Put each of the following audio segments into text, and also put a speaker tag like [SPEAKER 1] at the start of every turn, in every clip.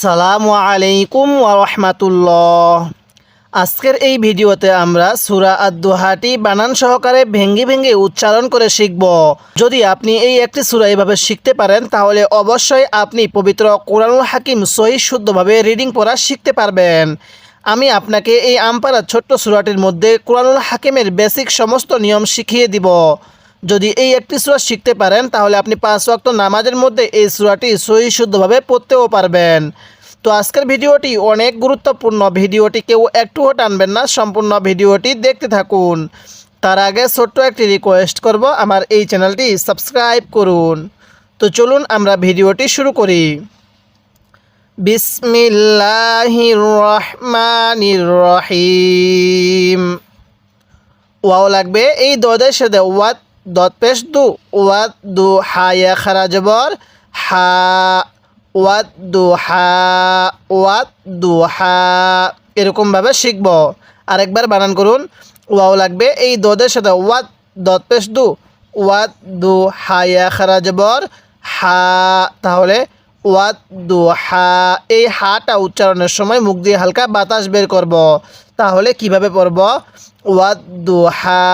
[SPEAKER 1] আসসালামু আলাইকুম ওয়া রাহমাতুল্লাহ। আজকের এই ভিডিওতে আমরা সূরা আদ-দুহাটি বানান সহকারে ভেঙ্গে ভেঙ্গে উচ্চারণ করে শিখব। যদি আপনি এই একটি সূরা এভাবে শিখতে পারেন তাহলে অবশ্যই আপনি পবিত্র কোরআনুল হাকিম সহিহ শুদ্ধভাবে রিডিং পড়া শিখতে পারবেন। আমি আপনাকে এই আমপারা ছোট্ট সূরাটির মধ্যে কোরআনুল হাকিমের বেসিক সমস্ত নিয়ম শিখিয়ে দিব। যদি এই একটি সূরা শিখতে পারেন তাহলে আপনি 5 ওয়াক্ত নামাজের মধ্যে এই সূরাটি সহিহ শুদ্ধভাবে পড়তেও পারবেন। তো আজকের ভিডিওটি অনেক গুরুত্বপূর্ণ, ভিডিওটি কেউ একটুও টানবেন না, সম্পূর্ণ ভিডিওটি দেখতে থাকুন। তার আগে ছোট্ট একটি রিকোয়েস্ট করব, আমার এই চ্যানেলটি সাবস্ক্রাইব করুন। তো চলুন আমরা ভিডিওটি শুরু করি। বিসমিল্লাহির রহমানির রহিম। ওয়াও লাগবে, এই দদের সাথে ওয়াত দত পেশ দু, ওয়াত দু হায়া খারা জবর হা, ওয়াত দু হা, ওয়াত দু হা, এরকমভাবে শিখব। আরেকবার বানান করুন। ওয়াও লাগবে, এই দদের সাথে ওয়াত দত পেশ দু, ওয়াত দু হায়া খারা জবর হা, তাহলে ওয়াত দু হা। এই হাটা উচ্চারণের সময় মুখ দিয়ে হালকা বাতাস বের করব। তাহলে কিভাবে পড়ব? ওয়াত দু হা,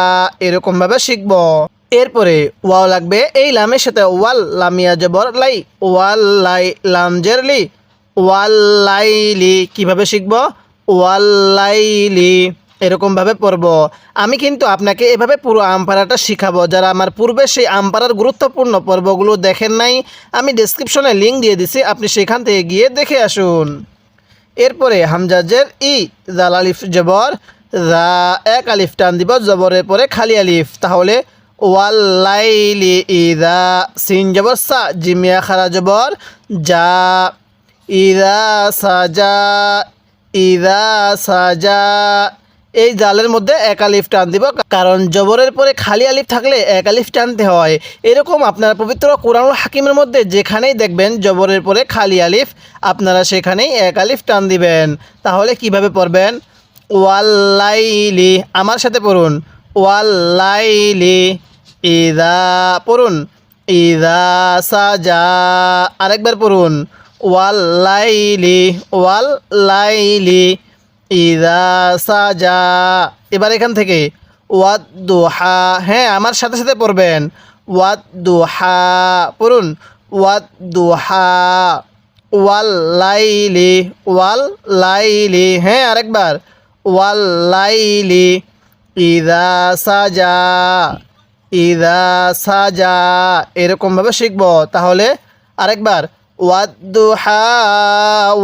[SPEAKER 1] এরকমভাবে শিখব। এরপরে ওয়াও লাগবে, এই লামের সাথে ওয়াল লামিয়া জবর লাই, ওয়াল লাই লাম জের লি, ওয়াল লাইলি। কিভাবে শিখব? ওয়াল লাইলি, এরকমভাবে পড়ব। আমি কিন্তু আপনাকে এভাবে পুরো আমপারাটা শিখাবো। যারা আমার পূর্বে সেই আমপারার গুরুত্বপূর্ণ পর্বগুলো দেখেন নাই, আমি ডেসক্রিপশনে লিঙ্ক দিয়ে দিছি, আপনি সেখান থেকে গিয়ে দেখে আসুন। এরপরে হামজাজের ই, জাল আলিফ জবর যা, এক আলিফ টান দিব, জবরের পরে খালি আলিফ, তাহলে ওয়াল্লাইলি ইদা। সিন জবর সা, জিমিয়া খারা জবর যা, ইদা সাজা, ইদা সাজা। এই জালের মধ্যে এক আলিফ টান দিব, কারণ জবরের পরে খালি আলিফ থাকলে এক আলিফ টানতে হয়। এরকম আপনার পবিত্র কোরআনুল হাকিমের মধ্যে যেখানেই দেখবেন জবরের পরে খালি আলিফ, আপনারা সেখানেই এক আলিফ টান দিবেন। তাহলে কিভাবে পড়বেন? ওয়াল্লাইলি, আমার সাথে পড়ুন। ওয়াল্লাইলি ইদা, পড়ুন ইদা সাজা। আরেকবার পড়ুন ওয়াল্লাইলি, ওয়াল্লাইলি ইদা সাজা। এবার এখান থেকে ওয়াদ দুহা, হ্যাঁ আমার সাথে সাথে পড়বেন। ওয়াদ দুহা, পড়ুন ওয়াদ দুহা। ওয়াল্লাইলি, ওয়াল্লাইলি, হ্যাঁ আরেকবার ওয়াল্লাইলি ইদা সাজা, ইদা সাজা, এরকমভাবে শিখব। তাহলে আরেকবার ওয়াদ্দুহা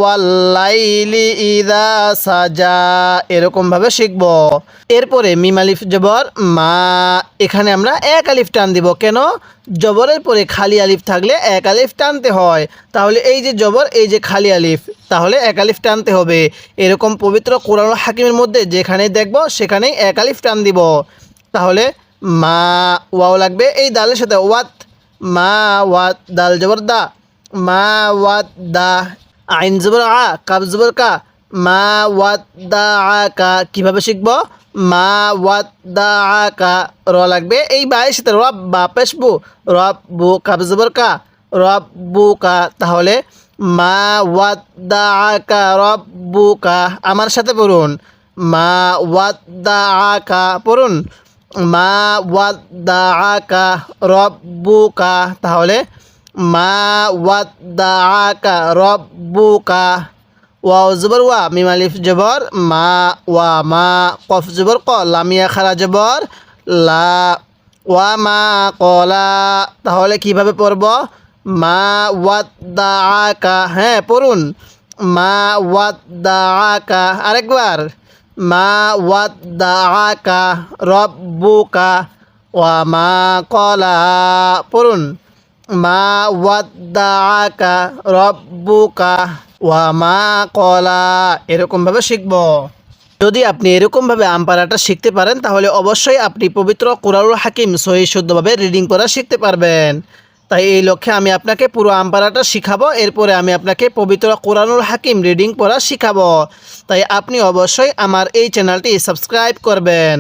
[SPEAKER 1] ওয়াল্লাইলি ইদা সাজা, এরকমভাবে শিখব। এরপরে মিম আলিফ জবর মা, এখানে আমরা এক আলিফ টান দিব। কেন? জবরের পরে খালি আলিফ থাকলে এক আলিফ টানতে হয়। তাহলে এই যে জবর, এই যে খালি আলিফ, তাহলে এক আলিফ টানতে হবে। এরকম পবিত্র কোরআনুল হাকিমের মধ্যে যেখানেই দেখব সেখানেই এক আলিফ টান দিব। তাহলে মা, ওয়াও লাগবে, এই দালের সাথে ওয়াত, মা ওয়াত, দাল জবর দা, মা ওয়াত দা, আইন জবর আ, কাব জবর কা, মা ওয়াত দা আ কা। কীভাবে শিখব? মা ওয়াত দা আ কা। র লাগবে, এই বায়ের সাথে রব বা পেশবু, রব বু, কাব জবর কা, রব বু কা। তাহলে মা ওয়াত দা আ কা রব বু কা। আমার সাথে পড়ুন মা ওয়াত দা আ কা, পড়ুন মা ওয়াত দা আ কা রব বু কা। তাহলে মা ওয়াত দা আ কা রব বু কা। ওয়াও জবর ওয়া, মিম আলিফ জবর মা, ওয়া মা, কফ জবর ক, লামিয়া খারা জবর লা, ওয়া মা কলা। তাহলে কিভাবে পড়ব? মা ওয়াত দা আ কা, হ্যাঁ পড়ুন মা ওয়াত দা আ কা। আরেকবার মা ওয়াত দা আ কা রব্বু কা, ওয়া মা কলা, পড়ুন মা ওয়াত দা আ কা রব্বু কা, ওয়া মা কলা, এরকমভাবে শিখব। যদি আপনি এরকমভাবে আমপারাটা শিখতে পারেন তাহলে অবশ্যই আপনি পবিত্র কোরআনুল হাকিম সহিহ শুদ্ধভাবে রিডিং পড়া শিখতে পারবেন। তাই এই লক্ষ্যে আমি আপনাকে পুরো আমপারাটা শিখাবো। এরপরে আমি আপনাকে পবিত্র কোরআনুল হাকিম রিডিং পড়া শিখাবো। তাই আপনি অবশ্যই আমার এই চ্যানেলটি সাবস্ক্রাইব করবেন।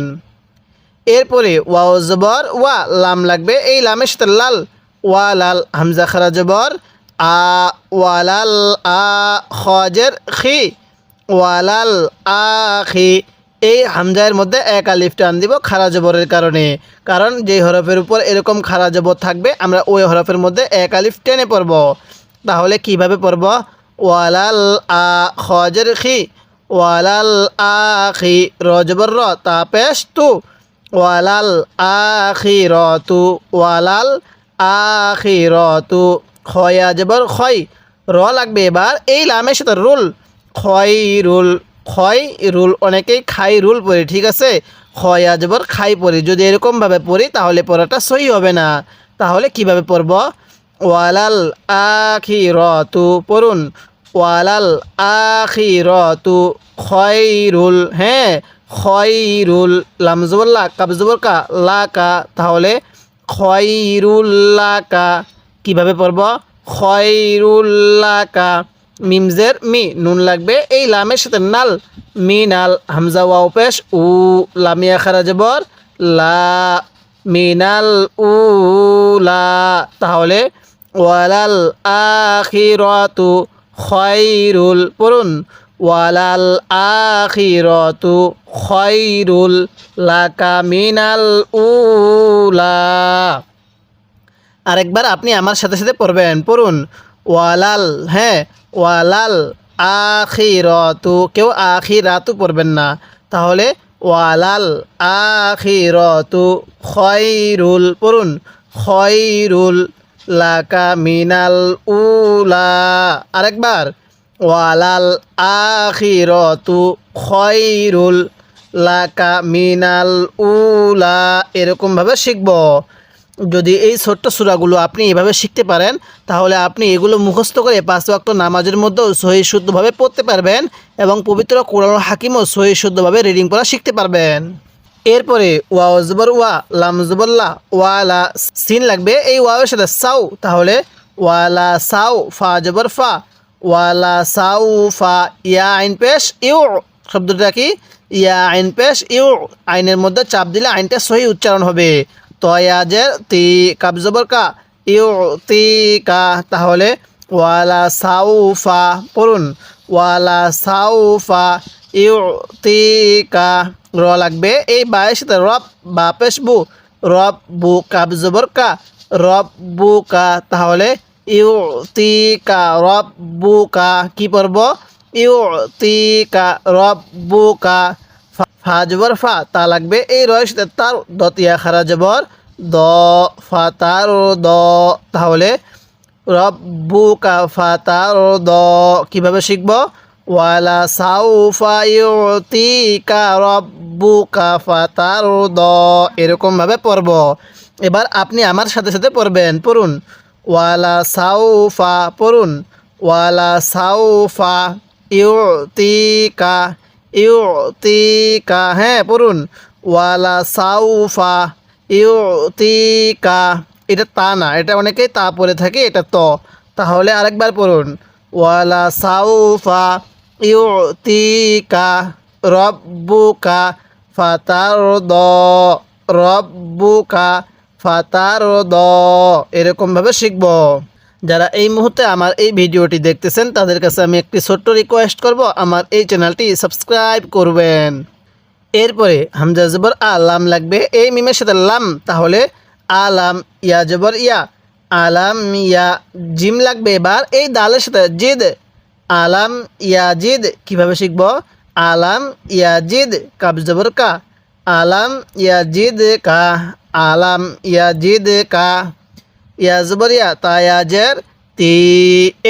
[SPEAKER 1] এরপরে ওয়াও জবর ওয়া, লাম লাগবে, এই লামের সাথে লাল, ওয়া লাল, হামজা খারা জবর আ ওয়ালাল আ খজের খি ওয়ালাল আখি। এই হামজার মধ্যে এক আলিফ টান দিব খারা জবরের কারণে, কারণ যে হরফের উপর এরকম খারা জবর থাকবে আমরা ওই হরফের মধ্যে এক আলিফ টেনে পড়ব। তাহলে কিভাবে পড়ব? ওয়ালাল আ খজের খি ওয়ালাল আখি র জবর র তা পেশ তু ওয়ালাল আখিরাতু ওয়ালাল আখিরাতু খয়া জবর খয় র লাগবে। এবার এই লামের সাথে রুল খয়রুল খয়রুল, অনেকেই খাইরুল পড়ি, ঠিক আছে, খয়া জবর খাই পড়ি। যদি এরকমভাবে পড়ি তাহলে পড়াটা সহি হবে না। তাহলে কিভাবে পড়ব? ওয়ালাল আখিরাতু পড়ুন ওয়ালাল আখিরাতু খয়রুল, হ্যাঁ খয়রুল লাম জবর লা কাব জবর কা লা কা, তাহলে খয়রুল লাকা। কিভাবে পড়ব? খয়রুল লাকা মিমজের মি নুন লাগবে এই লামের সাথে নাল মিনাল হামজা ওয়াও পেশ উ লামিয়া খারা জবর লা মিনাল উলা। তাহলে ওয়ালাল আখিরাতু খয়রুল পড়ুন ওয়ালাল আখিরাতু খয়রুল লাকা মিনাল উলা। আরেকবার আপনি আমার সাথে সাথে পড়বেন, পড়ুন ওয়ালাল, হ্যাঁ ওয়ালাল আখিরাতু, কেউ আখিরাতু পড়বেন না। তাহলে ওয়ালাল আখিরাতু খয়রুল পড়ুন খয়রুল লাকা মিনাল উলা। আরেকবার ওয়ালাল আখিরাতু খয়রুল লাকা মিনাল উলা। এরকমভাবে শিখব। যদি এই ছোট্ট সূরাগুলো আপনি এভাবে শিখতে পারেন তাহলে আপনি এগুলো মুখস্থ করে 5 ওয়াক্ত নামাজের মধ্যেও সহি শুদ্ধভাবে পড়তে পারবেন এবং পবিত্র কোরআনুল হাকিমও সহি শুদ্ধভাবে রিডিং পড়া শিখতে পারবেন। এরপরে ওয়াও জবর ওয়া লাম জবর লা ওয়ালা সিন লাগবে এই ওয়াওয়ের সাথে সাউ, তাহলে ওয়ালা সাউ ফা জবর ফা ওয়ালা সাউ ফা ইয়া আইন পেশ ইউ, শব্দটা কি ইয়া আইন পেশ ইউ, আইনের মধ্যে চাপ দিলে আইনটা সহি উচ্চারণ হবে। তয়াজের তি কাব জবর কা ইউ তি কা, তাহলে ওয়ালা সাউফা পড়ুন ওয়ালা সাউফা ইউ তি কা র লাগবে এই বায়ের সাথে রব বা পেশ বু রব বু কাব জবর কা রব বু কা, তাহলে ইউ তি কা রব বু কা। কি পড়ব? ইউ তি কা রব বু কা ফা জবর ফা তা লাগবে এই রয়ের সাথে তার দতিয়া খারা জবর দ ফা তার দ, তাহলে রব্বুকা ফাতার দ। কিভাবে শিখব? ওয়ালা সাউফা ইউতিকা রব্বুকা ফাতার দ, এরকমভাবে পড়ব। এবার আপনি আমার সাথে সাথে পড়বেন, পড়ুন ওয়ালা সাউফা পড়ুন ওয়ালা সাউফা ইউতিকা ইউতিকা, হ্যাঁ পড়ুন ওয়ালা সাউফা ইউতিকা। এটা তা না, এটা অনেকেই তা পড়ে থাকে, এটা ত। তাহলে আরেকবার পড়ুন ওয়ালা সাউফা ইউতিকা রব্বুকা ফাতারদ রব্বুকা ফাতারদ, এরকমভাবে শিখব। যারা এই মুহূর্তে আমার এই ভিডিওটি দেখতেছেন তাদের কাছে আমি একটি ছোট্ট রিকোয়েস্ট করব, আমার এই চ্যানেলটি সাবস্ক্রাইব করবেন। এরপরে হামজা জবর আলাম লাগবে এই মিমের সাথে লাম, তাহলে আলাম ইয়া জবর ইয়া আলাম ইয়া জিম লাগবে। এবার এই দালের সাথে জিদ আলাম ইয়া জিদ। কীভাবে শিখব? আলাম ইয়া জিদ কাব জবর কা আলাম ইয়া জিদ কা আলাম ইয়া জিদ কা ইয়া জবর ইয়া তায়াজের তি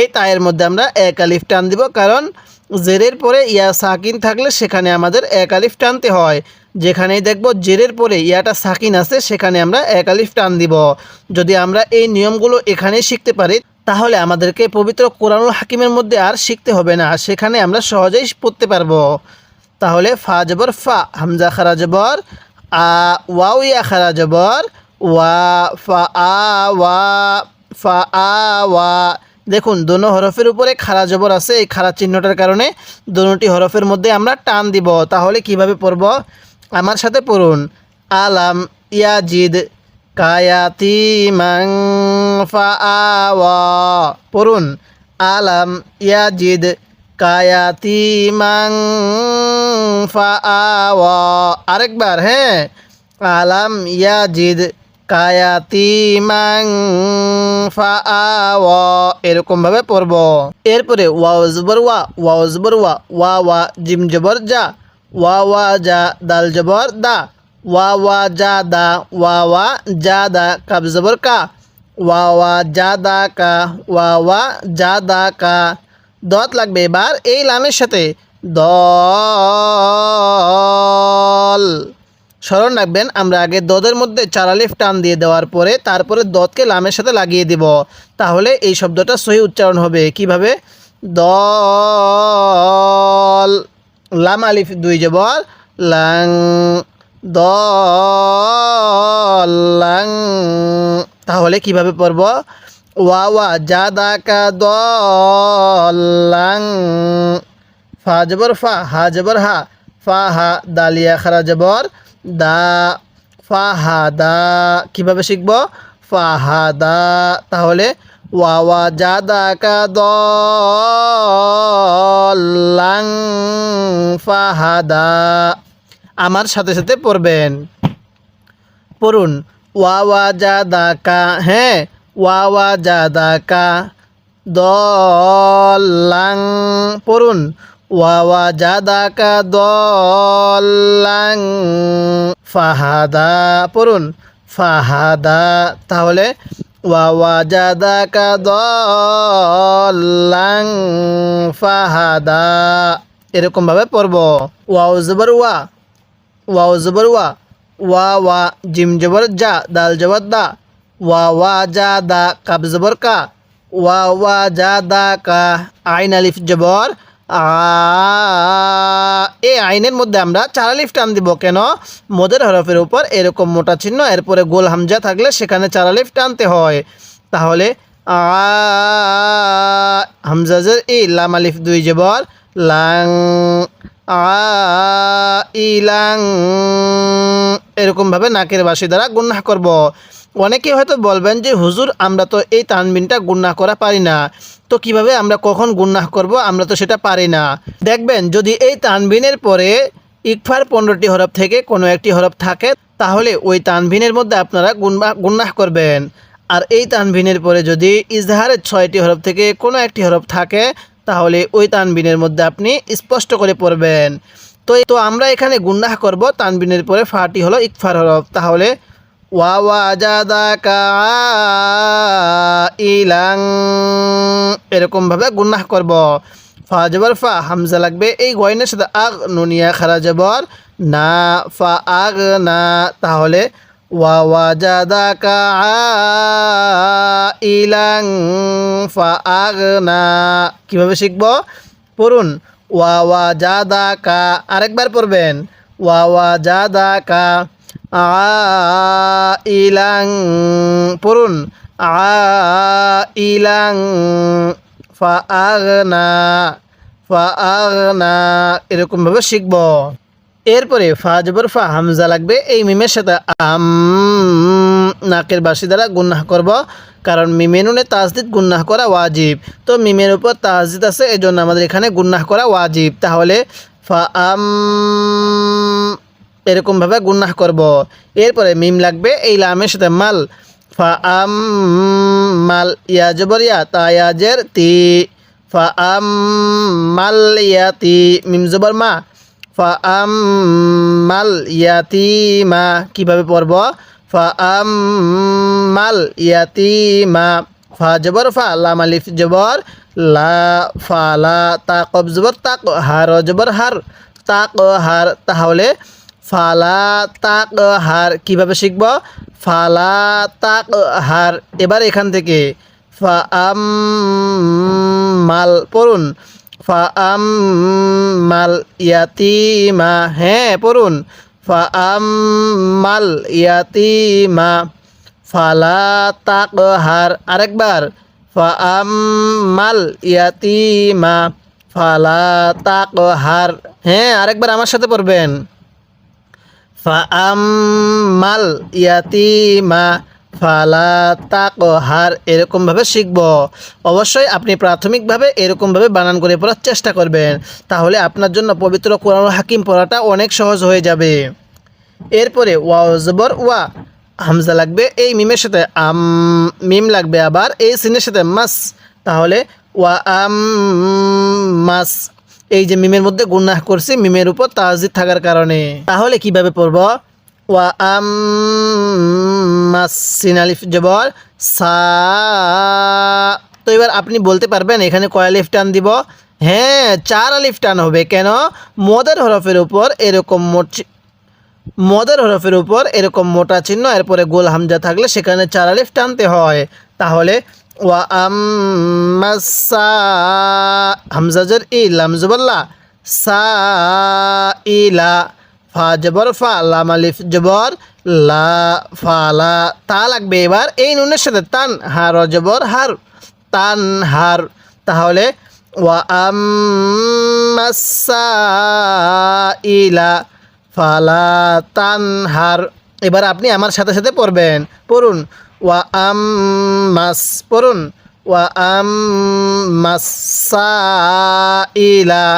[SPEAKER 1] এই তায়ের মধ্যে আমরা এক আলিফ টান দিব, কারণ জেরের পরে ইয়া সাকিন থাকলে সেখানে আমাদের এক আলিফ টানতে হয়। যেখানেই দেখব জেরের পরে ইয়াটা সাকিন আছে সেখানে আমরা এক আলিফ টান দিব। যদি আমরা এই নিয়মগুলো এখানেই শিখতে পারি তাহলে আমাদেরকে পবিত্র কোরআনুল হাকিমের মধ্যে আর শিখতে হবে না, সেখানে আমরা সহজেই পড়তে পারবো। তাহলে ফা জবর ফা হামজা খারা জবর আ ওয়াও ইয়া খারা জবর ওয়া ফা আ ওয়া ফা আ ওয়া। দেখুন দোনো হরফের উপরে খারা জবর আছে, এই খারা চিহ্নটার কারণে দোনোটি হরফের মধ্যে আমরা টান দিব। তাহলে কিভাবে পড়ব? আমার সাথে পড়ুন আলাম ইয়াজিদ কায়াতিমাং ফাআওয়া পড়ুন আলাম ইয়াজিদ কায়াতিমাং ফাআওয়া আরেকবার হ্যাঁ আলাম ইয়াজিদ কায়াতিমাং ফাআওয়া এরকম ভাবে পড়ব। এরপরে ওয়াও জবর ওয়া ওয়াও জবর ওয়া ওয়া ওয়া জিম জবর যা ওয়া ওয়া যা দাল জবর দা ওয়া ওয়া যা দা ওয়া ওয়া যা দা কাব জবর কা ওয়া ওয়া যা দা কা ওয়া ওয়া যা দা কা দত লাগবে এবার এই লামের সাথে দল স্মরণ রাখবেন আমরা আগে দদের মধ্যে চার আলিফ টান দিয়ে দেওয়ার পরে তারপরে দতকে লামের সাথে লাগিয়ে দিব, তাহলে এই শব্দটা সহি উচ্চারণ হবে। কিভাবে দল লাম আলিফ দুই জবর লাং দলাং তাহলে কিভাবে পড়ব ওয়া ওয়া জাদাকা দলাং ফা জবর ফা হা জবর হা ফা হা দালিয়া খারা জবর দা ফাহাদা কিভাবে শিখব ফাহাদা তাহলে ওয়া ওয়া জাদাকা দলাং ফাহাদা আমার সাথে সাথে পড়বেন পড়ুন ওয়া ওয়া জাদাকা হ্যাঁ ওয়া ওয়া জাদাকা দলাং পড়ুন ওয়া ওয়া জাদাকা দলাং ফাহাদা পড়ুন ফাহাদা তাহলে ওয়া ওয়া জাদাকা দলাং ফাহাদা এরকম ভাবে পড়ব। ওয়াও জবর ওয়া ওয়াও জবর ওয়া ওয়া ওয়া জিম জবর যা দাল জবর দা ওয়া ওয়া যা দা কাব জবর কা ওয়া ওয়া যা দা কা আইন আলিফ জবর এই আইনের মধ্যে আমরা চার আলিফ টান দিব কেন মদের হরফের উপর এরকম মোটা চিহ্ন এরপরে গোল হামজা থাকলে সেখানে চার আলিফ টানতে হয়, তাহলে হামজাজের ই লাম আলিফ দুই জবর লাং ইলাং এরকমভাবে নাকের বাসি দ্বারা গুন্নাহ করব। অনেকে হয়তো বলবেন যে হুজুর আমরা তো এই তানবিনটা গুন্নাহ করা পারি না, তো কিভাবে আমরা কখন গুন্নাহ করব আমরা তো সেটা পারি না। দেখবেন যদি এই তানবিনের পরে ইকফার 15টি হরফ থেকে কোনো একটি হরফ থাকে তাহলে ওই তানবিনের মধ্যে আপনারা গুন্নাহ করবেন, আর এই তানবিনের পরে যদি ইজহারের 6টি হরফ থেকে কোনো একটি হরফ থাকে তাহলে ওই তানবিনের মধ্যে আপনি স্পষ্ট করে পড়বেন। তো আমরা এখানে গুন্নাহ করব তানবিনের পরে ফাটি হলো ইকফার হরফ, তাহলে ওয়া ওয়া জাদাকা ইলাং এরকমভাবে গুন্নাহ করব। ফা জবর ফা হামজা লাগবে এই গয়নের সাথে আগ নুনিয়া খারা জবর না ফা আগ না তাহলে ওয়া ওয়া জাদাকা ইলাং ফা আগ না কীভাবে শিখব পড়ুন ওয়া ওয়া জাদাকা আরেকবার পড়বেন ওয়া ওয়া জাদাকা ইলাং পড়ুন ইলাং ফাআগনা ফাআগনা এরকমভাবে শিখব। এরপরে ফা জবর ফা হামজা লাগবে এই মিমের সাথে নাকের বাসি দ্বারা গুন্নাহ করব, কারণ মিমে নুনে তাসদিদ গুন্নাহ করা ওয়াজিব, তো মিমের উপর তাসদিদ আছে এই জন্য আমাদের এখানে গুন্নাহ করা ওয়াজিব, তাহলে ফা এরকমভাবে গুন্নাহ করব। এরপরে মিম লাগবে এই লামের সাথে মাল ফা মাল ইয়া জবর ইয়া তা ইয়াজের তি ফা মাল ইয়াতি মিম জবর মা ফা মাল ইয়াতিমা কিভাবে পড়ব ফা মাল ইয়াতিমা ফা জবর ফা লাম আলিফ জবর লা ফা লা তা কব জবর তাক হার জবর হার তাক হার তাহলে ফালা তাক হার কিভাবে শিখব ফালা তাক হার। এবার এখান থেকে ফা মাল পড়ুন ফা মাল ইয়াতিমা হ্যাঁ পড়ুন ফা মাল ইয়াতিমা ফালা তাক হার আরেকবার ফা মাল ইয়াতিমা ফালা তাক হার হ্যাঁ আরেকবার আমার সাথে পড়বেন ফাআম্মাল ইয়াতিমা ফালা তাকহার, এরকমভাবে শিখব। অবশ্যই আপনি প্রাথমিকভাবে এরকমভাবে বানান করে পড়ার চেষ্টা করবেন, তাহলে আপনার জন্য পবিত্র কোরআনুল হাকিম পড়াটা অনেক সহজ হয়ে যাবে। এরপরে ওয়াও জবর ওয়া, হামজা লাগবে এই মিমের সাথে, মিম লাগবে আবার এই সিনের সাথে মাস, তাহলে ওয়া মাস। এই যে মিমের মধ্যে গুনাহ করছি, মিমের উপর তাজিদ থাকার কারণে। তাহলে কিভাবে পড়ব? ওয়া মাস, সিন আলিফ জবর সা। তো এবার আপনি বলতে পারবেন এখানে কয় আলিফ টান দিব? হ্যাঁ, 4 আলিফ টান হবে। কেন? মদের হরফের উপর এরকম মোটা চিহ্ন, এরপরে গোল হামজা থাকলে সেখানে 4 আলিফ টানতে হয়। তাহলে ওয়া আম্মাসা, হামজা জের ই, লাম জবর লা, সা ইলা, ফা জবর ফা, লাম আলিফ জবর লা, ফালা। তা লাগবে এবার এই নুনের সাথে তান, হার জবর হার, তান হার। তাহলে ওয়া আম্মাসা ইলা ফালা তানহার। এবার আপনি আমার সাথে সাথে পড়বেন, পড়ুন ওয়া আম্মাস, পড়ুন ওয়া আম্মাসাইলা।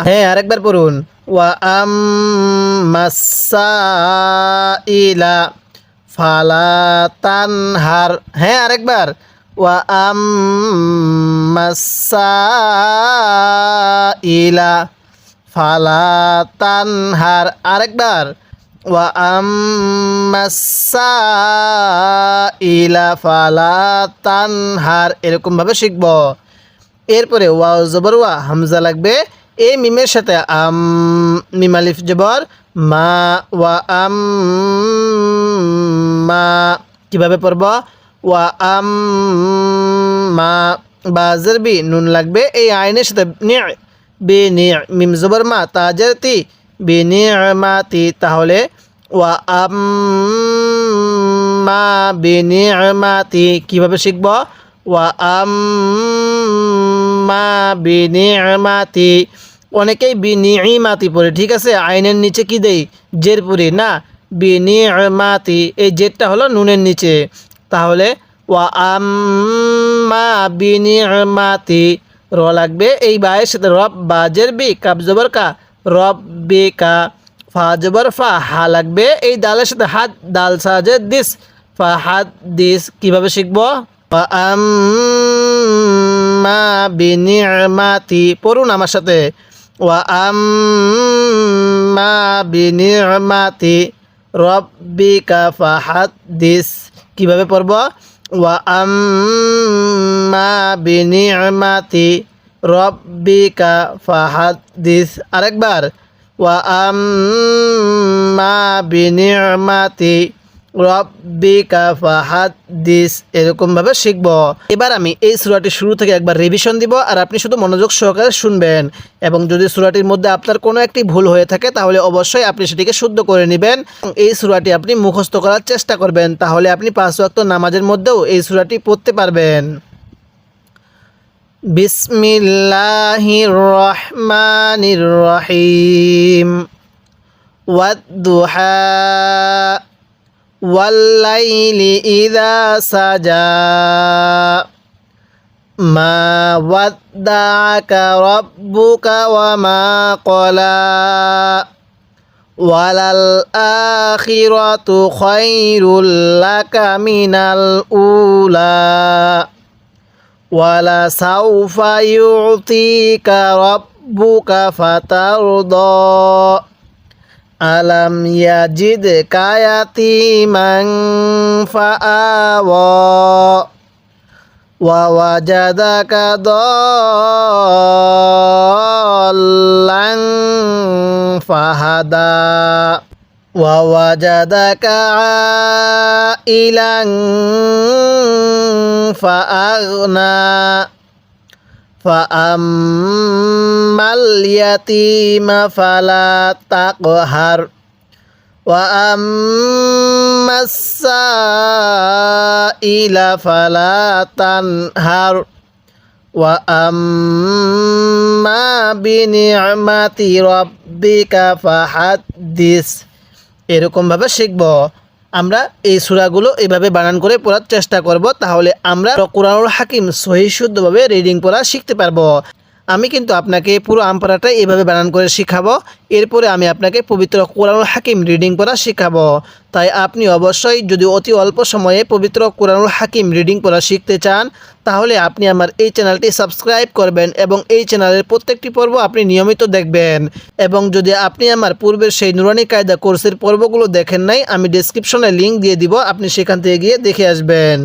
[SPEAKER 1] হ্যাঁ, আরেকবার পড়ুন ওয়া আম্মাসাইলা ফালা তানহার। হ্যাঁ, আরেকবার ওয়া আম্মাসাইলা ফালা তানহার। আরেকবার ওয়া আম্মাসাইলা ফালা তানহার, এরকমভাবে শিখব। এরপরে ওয়াও জবর ওয়া, হামজা লাগবে এই মিমের সাথে, মিম আলিফ জবর মা, ওয়া মা। কিভাবে পড়ব? ওয়া মা, বাজের বি, নুন লাগবে এই আইনের সাথে, মিম জবর মা, তাজের তি, বিনিমাতি। তাহলে ওয়া আম্মা বিনিমাতি। কিভাবে শিখব? ওয়া আম্মা বিনিমাতি। অনেকেই বিনিমাতি পড়ে, ঠিক আছে, আইনের নিচে কি দেই? জের পড়ি না, বিনিমাতি, এই জেরটা হলো নুনের নিচে। তাহলে ওয়া আম্মা বিনিমাতি, র লাগবে এই বায়ের সাথে, রব বাজের বি, কাব জবর কা, রব বে কা, ফা জবর ফা, হা লাগবে এই দালের সাথে, হাত দাল সাজের দিস, ফা হাত দিস। কিভাবে শিখব? ওয়া আম্মা বিনিমাতি, পড়ুন আমার সাথে ওয়া আম্মা বিনিমাতি রব্বিকা ফাহাদ্দিস। কিভাবে পড়ব? ওয়া আম্মা বিনিমাতি রব্বিকা ফাহাদ্দিস। আরেকবার ওয়া আম্মা বিনিমাতি রব্বিকা ফাহাদ্দিস, এরকমভাবে শিখব। এবার আমি এই সূরাটি শুরু থেকে একবার রিভিশন দিব, আর আপনি শুধু মনোযোগ সহকারে শুনবেন, এবং যদি সূরাটির মধ্যে আপনার কোনো একটি ভুল হয়ে থাকে তাহলে অবশ্যই আপনি সেটিকে শুদ্ধ করে নেবেন। এই সূরাটি আপনি মুখস্থ করার চেষ্টা করবেন, তাহলে আপনি 5 ওয়াক্ত নামাজের মধ্যেও এই সূরাটি পড়তে পারবেন। বিসমিল্লাহির রহমানির রহিম। ওয়াদ-দুহা ওয়াল-লাইলি ইযা সাজা মা ওয়াদ্দাআকা রাব্বুকা ওয়া মা ক্বালা ওয়ালাল আখিরাতু খায়রুল লাকা মিনাল উলা ওয়ালা সাউফা ইউতিকা রাব্বুকা ফাতারদা আলাম ইয়াজিদকা ইয়াতীমান ফাআওয়া ওয়া ওয়াজাদাকা দাল্লান ফাহাদা ওয়া ওয়াজাদাকা আইলান ফাআগনা ফাআম্মাল ইয়াতীমা ফালা তাকহার ওয়া আম্মাস সাইলা ফালা তানহার ওয়া আম্মা বিনি'মাতি রাব্বিকা ফাহাদ্দিস। এরকমভাবে শিখব। আমরা এই সূরাগুলো এইভাবে বানান করে পড়ার চেষ্টা করব, তাহলে আমরা কোরআনুল হাকিম সহিহ শুদ্ধভাবে রিডিং পড়া শিখতে পারবো। আমি কিন্তু আপনাকে পুরো আম পড়াটা এইভাবে বানান করে শিখাবো, এরপরে আমি আপনাকে পবিত্র কোরআনুল হাকিম রিডিং পড়া শিখাবো। তাই আপনি অবশ্যই যদি অতি অল্প সময়ে পবিত্র কোরআনুল হাকিম রিডিং পড়া শিখতে চান, তাহলে আপনি আমার এই চ্যানেলটি সাবস্ক্রাইব করবেন এবং এই চ্যানেলের প্রত্যেকটি পর্ব আপনি নিয়মিত দেখবেন। এবং যদি আপনি আমার পূর্বের সেই নুরানি কায়দা কোর্সের পর্বগুলো দেখেন নাই, আমি ডেসক্রিপশনে লিঙ্ক দিয়ে দিব, আপনি সেখান থেকে গিয়ে দেখে আসবেন।